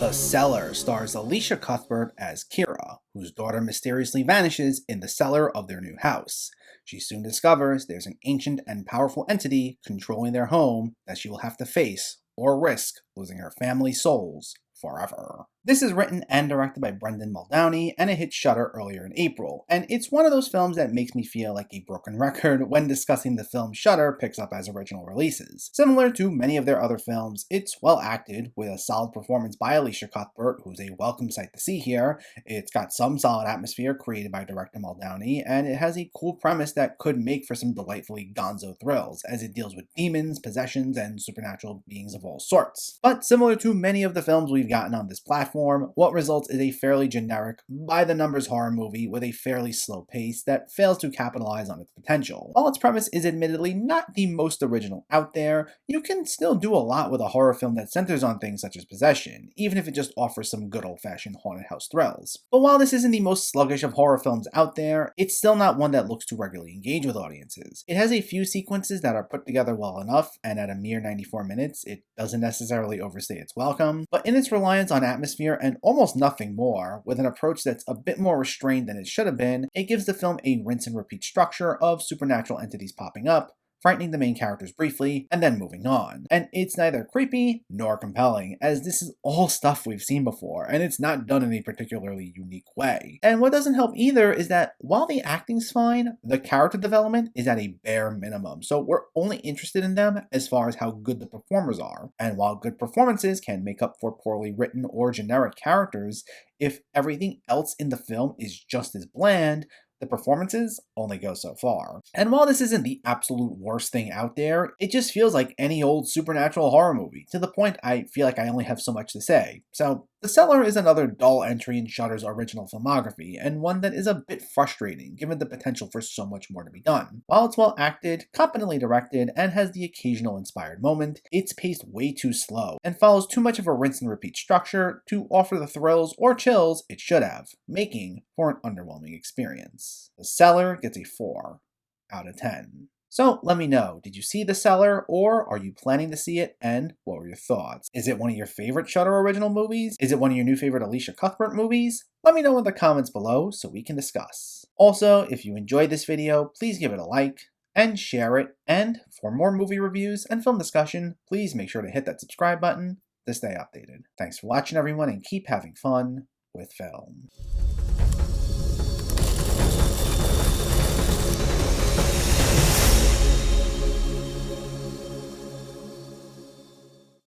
The Cellar stars Elisha Cuthbert as Keira, whose daughter mysteriously vanishes in the cellar of their new house. She soon discovers there's an ancient and powerful entity controlling their home that she will have to face or risk losing her family's souls forever. This is written and directed by Muldowney, and it hit Shudder earlier in April, and it's one of those films that makes me feel like a broken record when discussing the film Shudder picks up as original releases. Similar to many of their other films, it's well acted, with a solid performance by Elisha Cuthbert, who's a welcome sight to see here. It's got some solid atmosphere created by director Muldowney, and it has a cool premise that could make for some delightfully gonzo thrills, as it deals with demons, possessions, and supernatural beings of all sorts. But similar to many of the films we've gotten on this platform, what results is a fairly generic, by-the-numbers horror movie with a fairly slow pace that fails to capitalize on its potential. While its premise is admittedly not the most original out there, you can still do a lot with a horror film that centers on things such as possession, even if it just offers some good old-fashioned haunted house thrills. But while this isn't the most sluggish of horror films out there, it's still not one that looks to regularly engage with audiences. It has a few sequences that are put together well enough, and at a mere 94 minutes, it doesn't necessarily overstay its welcome, but in its reliance on atmosphere and almost nothing more, with an approach that's a bit more restrained than it should have been, it gives the film a rinse and repeat structure of supernatural entities popping up, frightening the main characters briefly, and then moving on. And it's neither creepy nor compelling, as this is all stuff we've seen before, and it's not done in a particularly unique way. And what doesn't help either is that while the acting's fine, the character development is at a bare minimum, so we're only interested in them as far as how good the performers are. And while good performances can make up for poorly written or generic characters, if everything else in the film is just as bland, the performances only go so far. And while this isn't the absolute worst thing out there, it just feels like any old supernatural horror movie, to the point I feel like I only have so much to say. So, The Cellar is another dull entry in Shudder's original filmography, and one that is a bit frustrating given the potential for so much more to be done. While it's well acted, competently directed, and has the occasional inspired moment, it's paced way too slow, and follows too much of a rinse and repeat structure to offer the thrills or chills it should have, making for an underwhelming experience. The Cellar gets a 4 out of 10. So let me know, did you see The Cellar, or are you planning to see it, and what were your thoughts? Is it one of your favorite Shudder original movies? Is it one of your new favorite Elisha Cuthbert movies? Let me know in the comments below so we can discuss. Also, if you enjoyed this video, please give it a like and share it, and for more movie reviews and film discussion, please make sure to hit that subscribe button to stay updated. Thanks for watching everyone, and keep having fun with film.